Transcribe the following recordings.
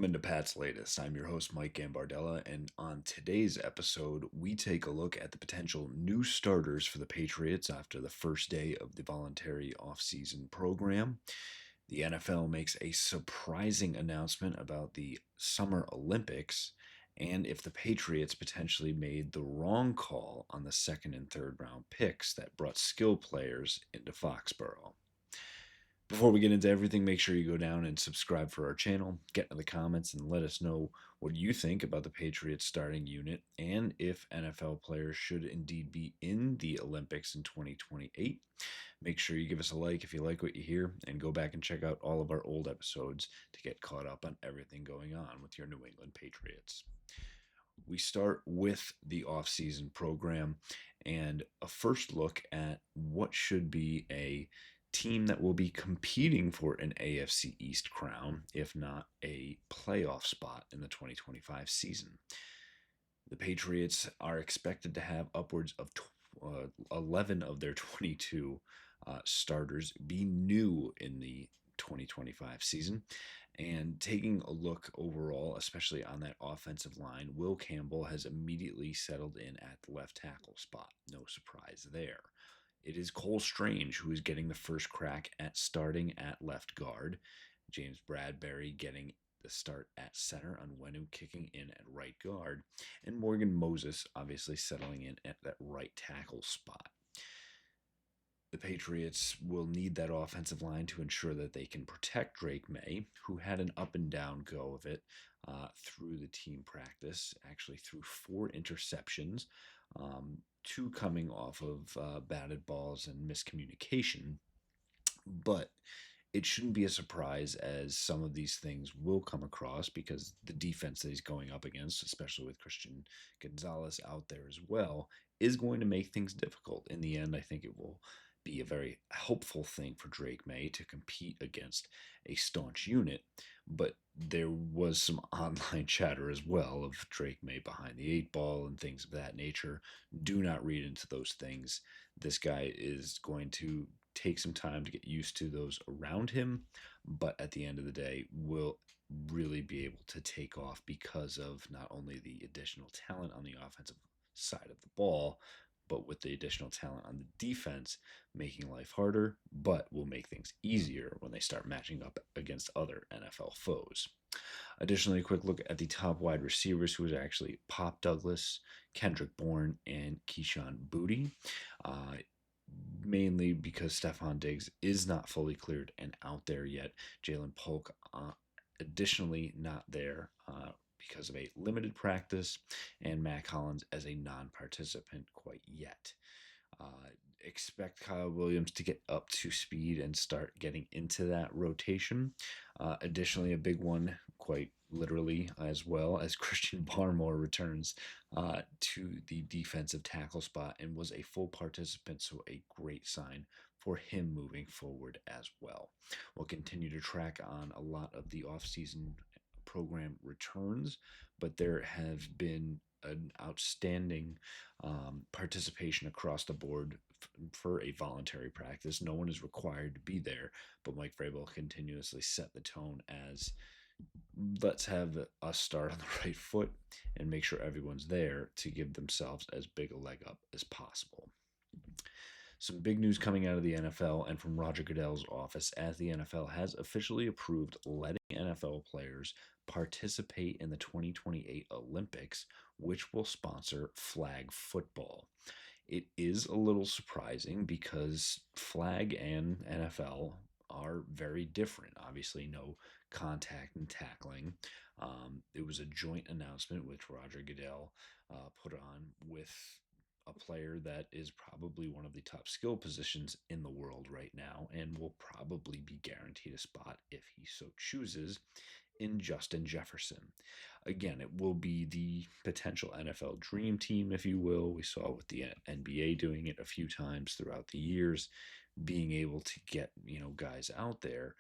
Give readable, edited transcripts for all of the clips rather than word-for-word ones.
Welcome into Pat's Latest. I'm your host, Mike Gambardella, and on today's episode, we take a look at the potential new starters for the Patriots after the first day of the voluntary offseason program. The NFL makes a surprising announcement about the Summer Olympics, and if the Patriots potentially made the wrong call on the second and third round picks that brought skill players into Foxborough. Before we get into everything, make sure you go down and subscribe for our channel, get in the comments, and let us know what you think about the Patriots starting unit and if NFL players should indeed be in the Olympics in 2028. Make sure you give us a like if you like what you hear, and go back and check out all of our old episodes to get caught up on everything going on with your New England Patriots. We start with the offseason program and a first look at what should be a team that will be competing for an AFC East crown, if not a playoff spot in the 2025 season. The Patriots are expected to have upwards of 11 of their 22 starters be new in the 2025 season. And taking a look overall, especially on that offensive line, Will Campbell has immediately settled in at the left tackle spot. No surprise there. It is Cole Strange who is getting the first crack at starting at left guard. James Bradbury getting the start at center, Onwenu kicking in at right guard, and Morgan Moses obviously settling in at that right tackle spot. The Patriots will need that offensive line to ensure that they can protect Drake May, who had an up and down go of it through the team practice, actually threw 4 interceptions, two coming off of batted balls and miscommunication. But it shouldn't be a surprise as some of these things will come across because the defense that he's going up against, especially with Christian Gonzalez out there as well, is going to make things difficult. In the end, I think it will be a very helpful thing for Drake May to compete against a staunch unit. But there was some online chatter as well of Drake May behind the 8 ball and things of that nature. Do not read into those things. This guy is going to take some time to get used to those around him, but at the end of the day, will really be able to take off because of not only the additional talent on the offensive side of the ball, but with the additional talent on the defense, making life harder, but will make things easier when they start matching up against other NFL foes. Additionally, a quick look at the top wide receivers, who is actually Pop Douglas, Kendrick Bourne, and Keyshawn Booty. Mainly because Stephon Diggs is not fully cleared and out there yet. Jalen Polk, additionally, not there because of a limited practice, and Mac Hollins as a non participant quite yet. Expect Kyle Williams to get up to speed and start getting into that rotation. Additionally, a big one, quite literally, as well as Christian Barmore returns to the defensive tackle spot and was a full participant, so a great sign for him moving forward as well. We'll continue to track on a lot of the offseason program returns, but there have been an outstanding participation across the board for a voluntary practice. No one is required to be there, but Mike Vrabel continuously set the tone as let's have us start on the right foot and make sure everyone's there to give themselves as big a leg up as possible. Some big news coming out of the NFL and from Roger Goodell's office, as the NFL has officially approved letting NFL players participate in the 2028 Olympics, which will sponsor flag football. It is a little surprising because flag and NFL are very different. Obviously, no contact and tackling. It was a joint announcement which Roger Goodell put on with a player that is probably one of the top skill positions in the world right now and will probably be guaranteed a spot if he so chooses in Justin Jefferson. Again, it will be the potential NFL dream team, if you will. We saw with the NBA doing it a few times throughout the years, being able to get, guys out there.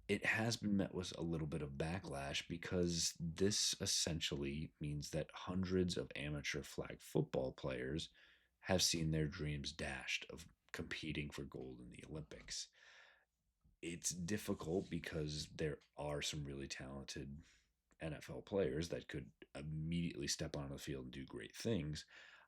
It has been met with a little bit of backlash because this essentially means that hundreds of amateur flag football players have seen their dreams dashed of competing for gold in the Olympics. It's difficult because there are some really talented NFL players that could immediately step onto the field and do great things.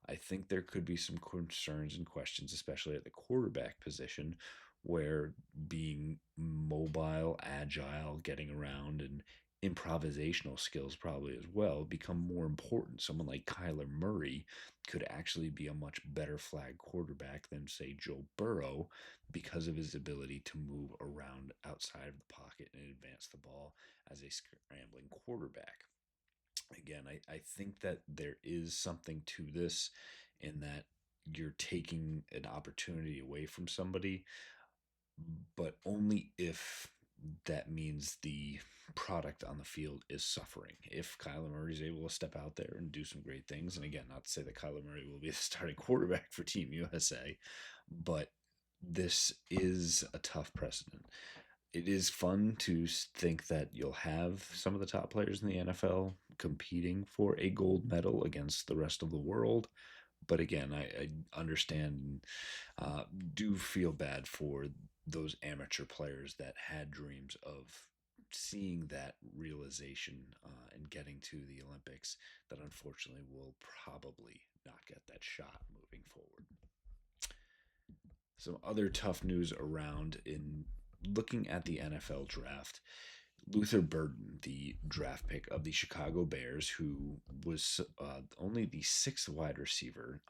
I think there could be some concerns and questions, especially at the quarterback position, where being mobile, agile, getting around, and improvisational skills probably as well become more important. Someone like Kyler Murray could actually be a much better flag quarterback than, say, Joe Burrow because of his ability to move around outside of the pocket and advance the ball as a scrambling quarterback. Again, I think that there is something to this in that you're taking an opportunity away from somebody, but only if that means the product on the field is suffering. If Kyler Murray is able to step out there and do some great things, and again, not to say that Kyler Murray will be the starting quarterback for Team USA, but this is a tough precedent. It is fun to think that you'll have some of the top players in the NFL competing for a gold medal against the rest of the world. But again, I understand, uh, do feel bad for those amateur players that had dreams of seeing that realization and getting to the Olympics that unfortunately will probably not get that shot moving forward. Some other tough news around in looking at the NFL draft. Luther Burden, the draft pick of the Chicago Bears, who was only the sixth wide receiver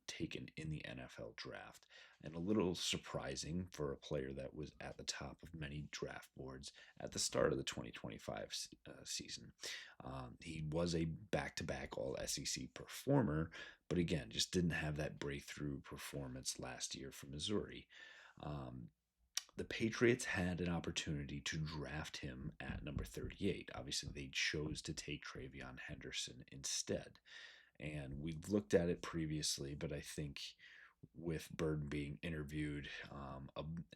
taken in the NFL draft, and a little surprising for a player that was at the top of many draft boards at the start of the 2025 season. He was a back to back All SEC performer, but again, just didn't have that breakthrough performance last year for Missouri. Um, the Patriots had an opportunity to draft him at number 38. Obviously, they chose to take Travion Henderson instead. And we've looked at it previously, but I think with Burden being interviewed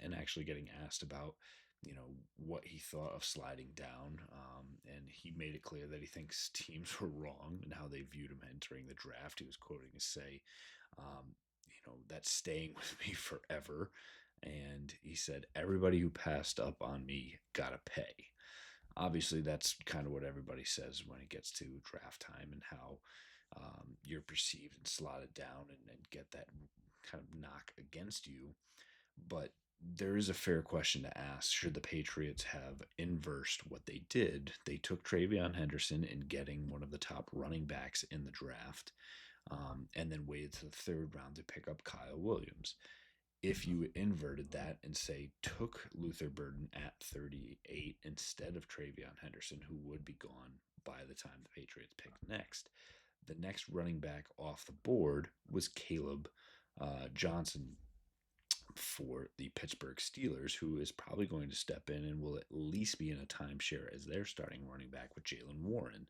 and actually getting asked about, what he thought of sliding down, and he made it clear that he thinks teams were wrong and how they viewed him entering the draft. He was quoting to say, um, that's staying with me forever. And he said, everybody who passed up on me got to pay. Obviously, that's kind of what everybody says when it gets to draft time and how you're perceived and slotted down and get that kind of knock against you. But there is a fair question to ask. Should the Patriots have inversed what they did? They took Travion Henderson in getting one of the top running backs in the draft, and then waited to the third round to pick up Kyle Williams. If you inverted that and say took Luther Burden at 38 instead of Travion Henderson, who would be gone by the time the Patriots picked next, the next running back off the board was Caleb Johnson for the Pittsburgh Steelers, who is probably going to step in and will at least be in a timeshare as their starting running back with Jalen Warren.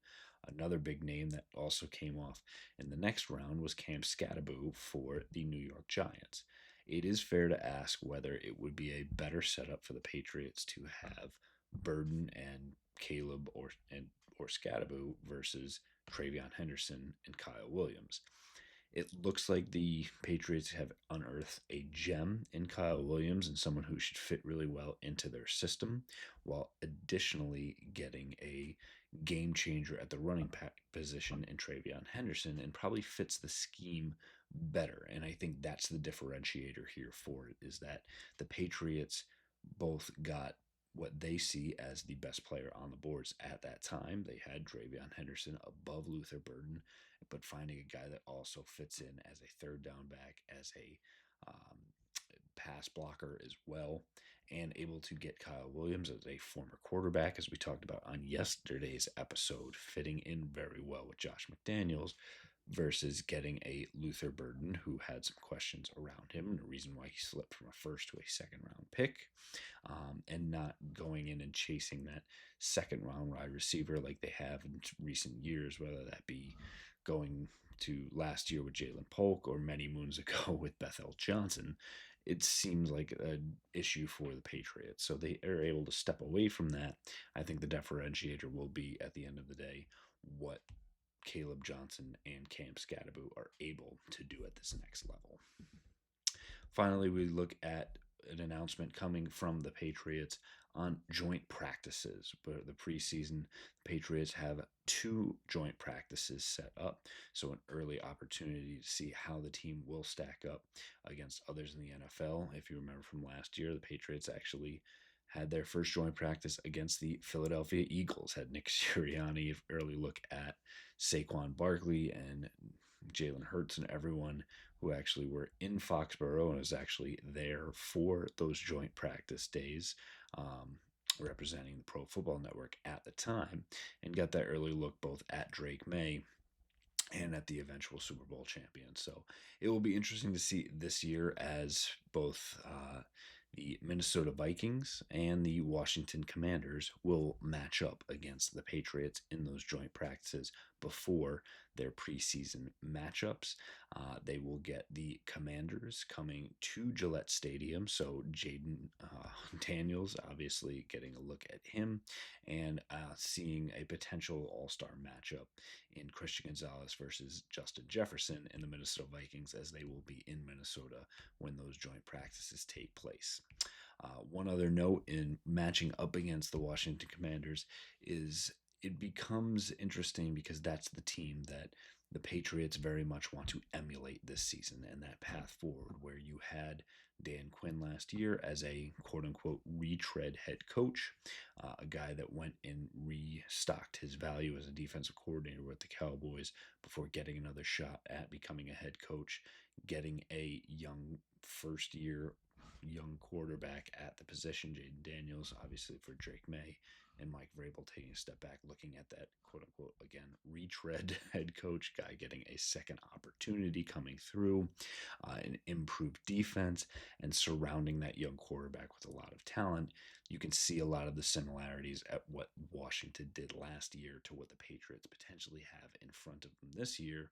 Another big name that also came off in the next round was Cam Skattebo for the New York Giants. It is fair to ask whether it would be a better setup for the Patriots to have Burden and Caleb or Skattebo versus Travion Henderson and Kyle Williams. It looks like the Patriots have unearthed a gem in Kyle Williams and someone who should fit really well into their system, while additionally getting a game changer at the running position in Travion Henderson and probably fits the scheme better. And I think that's the differentiator here for it is that the Patriots both got what they see as the best player on the boards at that time. They had Travion Henderson above Luther Burden, but finding a guy that also fits in as a third down back, as a um, pass blocker as well, and able to get Kyle Williams as a former quarterback, as we talked about on yesterday's episode, fitting in very well with Josh McDaniels versus getting a Luther Burden who had some questions around him and the reason why he slipped from a first to a second round pick, and not going in and chasing that second round wide receiver like they have in recent years, whether that be going to last year with Jalen Polk or many moons ago with Bethel Johnson. It seems like an issue for the Patriots. So they are able to step away from that. I think the differentiator will be at the end of the day what Caleb Johnson and Cam Skattebo are able to do at this next level. Finally, we look at an announcement coming from the Patriots on joint practices. But the preseason, the Patriots have two joint practices set up, so an early opportunity to see how the team will stack up against others in the NFL. If you remember from last year, the Patriots actually had their first joint practice against the Philadelphia Eagles. Had Nick Sirianni early look at Saquon Barkley and Jalen Hurts and everyone who actually were in Foxborough and was actually there for those joint practice days, representing the Pro Football Network at the time, and got that early look both at Drake May and at the eventual Super Bowl champion. So it will be interesting to see this year as both the Minnesota Vikings and the Washington Commanders will match up against the Patriots in those joint practices before their preseason matchups. They will get the Commanders coming to Gillette Stadium, so Jaden Daniels obviously getting a look at him and seeing a potential all-star matchup in Christian Gonzalez versus Justin Jefferson in the Minnesota Vikings, as they will be in Minnesota when those joint practices take place. One other note in matching up against the Washington Commanders is it becomes interesting because that's the team that the Patriots very much want to emulate this season and that path forward, where you had Dan Quinn last year as a quote unquote retread head coach, a guy that went and restocked his value as a defensive coordinator with the Cowboys before getting another shot at becoming a head coach, getting a young first year young quarterback at the position, Jaden Daniels, obviously for Drake May, and Mike Vrabel taking a step back, looking at that quote unquote, again, retread head coach guy getting a second opportunity coming through, an improved defense, and surrounding that young quarterback with a lot of talent. You can see a lot of the similarities at what Washington did last year to what the Patriots potentially have in front of them this year,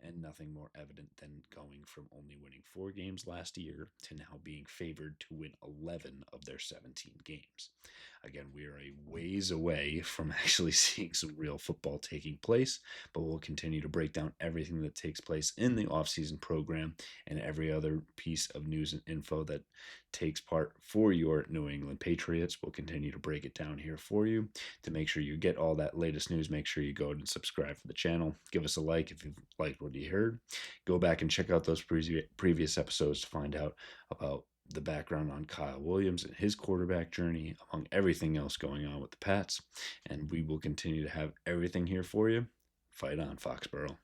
and nothing more evident than going from only winning 4 games last year to now being favored to win 11 of their 17 games. Again, we are a ways away from actually seeing some real football taking place, but we'll continue to break down everything that takes place in the offseason program and every other piece of news and info that takes part for your New England Patriots. We'll continue to break it down here for you. To make sure you get all that latest news, make sure you go and subscribe for the channel. Give us a like if you've liked what you heard. Go back and check out those previous episodes to find out about the background on Kyle Williams and his quarterback journey, among everything else going on with the Pats. And we will continue to have everything here for you. Fight on, Foxborough.